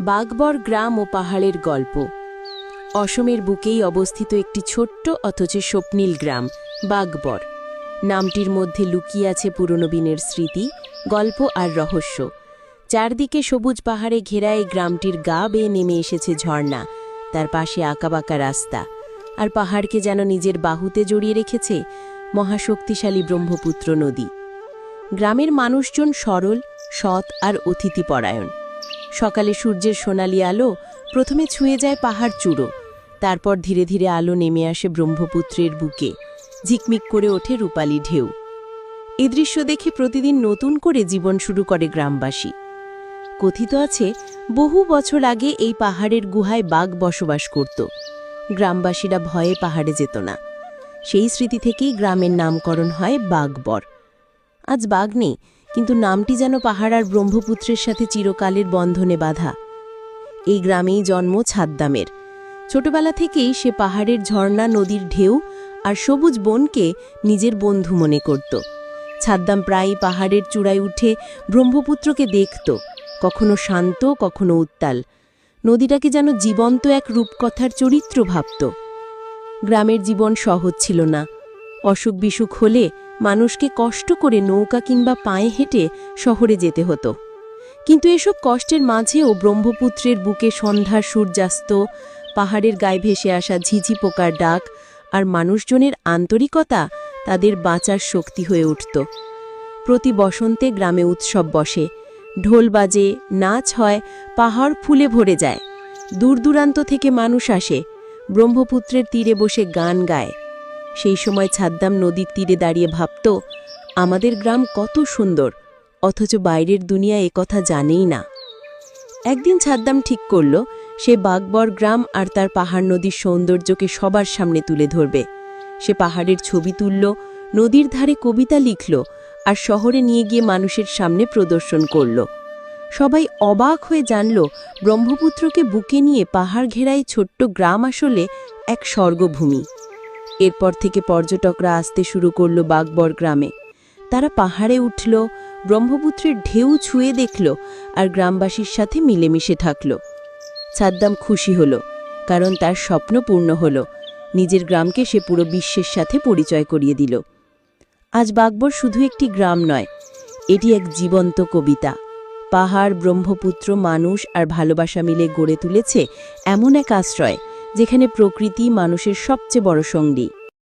বাগবর গ্রাম ও পাহাড়ের গল্প। অসমের বুকেই অবস্থিত একটি ছোট্ট অথচ স্বপ্নীল গ্রাম বাগবর। নামটির মধ্যে লুকিয়ে আছে পুরনো দিনের স্মৃতি, গল্প আর রহস্য। চারদিকে সবুজ পাহাড়ে ঘেরা এই গ্রামটির গা বেয়ে নেমে এসেছে ঝর্ণা, তার পাশে আঁকাবাঁকা রাস্তা, আর পাহাড়কে যেন নিজের বাহুতে জড়িয়ে রেখেছে মহাশক্তিশালী ব্রহ্মপুত্র নদী। গ্রামের মানুষজন সরল, সৎ আর অতিথিপরায়ণ। সকালে সূর্যের সোনালি আলো প্রথমে ছুঁয়ে যায় পাহাড় চূড়ো, তারপর ধীরে ধীরে আলো নেমে আসে ব্রহ্মপুত্রের বুকে, ঝিকমিক করে ওঠে রূপালী ঢেউ। এ দৃশ্য দেখে প্রতিদিন নতুন করে জীবন শুরু করে গ্রামবাসী। কথিত আছে, বহু বছর আগে এই পাহাড়ের গুহায় বাঘ বসবাস করত। গ্রামবাসীরা ভয়ে পাহাড়ে যেত না। সেই স্মৃতি থেকেই গ্রামের নামকরণ হয় বাগবর। আজ বাঘ নেই, কিন্তু নামটি যেন পাহাড় আর ব্রহ্মপুত্রের সাথে চিরকালের বন্ধনে বাঁধা। এই গ্রামেই জন্ম ছাদ্দামের। ছোটবেলা থেকেই সে পাহাড়ের ঝর্ণা, নদীর ঢেউ আর সবুজ বনকে নিজের বন্ধু মনে করত। ছাদ্দাম প্রায়ই পাহাড়ের চূড়ায় উঠে ব্রহ্মপুত্রকে দেখত, কখনো শান্ত, কখনো উত্তাল। নদীটাকে যেন জীবন্ত এক রূপকথার চরিত্র ভাবত। গ্রামের জীবন সহজ ছিল না। অসুখ বিসুখ হলে মানুষকে কষ্ট করে নৌকা কিংবা পায়ে হেঁটে শহরে যেতে হতো। কিন্তু এসব কষ্টের মাঝেও ব্রহ্মপুত্রের বুকে সন্ধ্যার সূর্যাস্ত, পাহাড়ের গায়ে ভেসে আসা ঝিঝি পোকার ডাক আর মানুষজনের আন্তরিকতা তাদের বাঁচার শক্তি হয়ে উঠত। প্রতি বসন্তে গ্রামে উৎসব বসে, ঢোল বাজে, নাচ হয়, পাহাড় ফুলে ভরে যায়। দূর দূরান্ত থেকে মানুষ আসে, ব্রহ্মপুত্রের তীরে বসে গান গায়। সেই সময় ছাদ্দাম নদীর তীরে দাঁড়িয়ে ভাবত, আমাদের গ্রাম কত সুন্দর, অথচ বাইরের দুনিয়া একথা জানেই না। একদিন ছাদ্দাম ঠিক করল, সে বাগবর গ্রাম আর তার পাহাড় নদীর সৌন্দর্যকে সবার সামনে তুলে ধরবে। সে পাহাড়ের ছবি তুলল, নদীর ধারে কবিতা লিখল, আর শহরে নিয়ে গিয়ে মানুষের সামনে প্রদর্শন করল। সবাই অবাক হয়ে জানল, ব্রহ্মপুত্রকে বুকে নিয়ে পাহাড় ঘেরাই ছোট্ট গ্রাম আসলে এক স্বর্গভূমি। এরপর থেকে পর্যটকরা আসতে শুরু করল বাগবর গ্রামে। তারা পাহাড়ে উঠল, ব্রহ্মপুত্রের ঢেউ ছুঁয়ে দেখল, আর গ্রামবাসীর সাথে মিলেমিশে থাকল। ছাদ্দাম খুশি হল, কারণ তার স্বপ্ন পূর্ণ হল। নিজের গ্রামকে সে পুরো বিশ্বের সাথে পরিচয় করিয়ে দিল। আজ বাগবর শুধু একটি গ্রাম নয়, এটি এক জীবন্ত কবিতা। পাহাড়, ব্রহ্মপুত্র, মানুষ আর ভালোবাসা মিলে গড়ে তুলেছে এমন এক আশ্রয়, যেখানে প্রকৃতি মানুষের সবচেয়ে বড় সঙ্গী।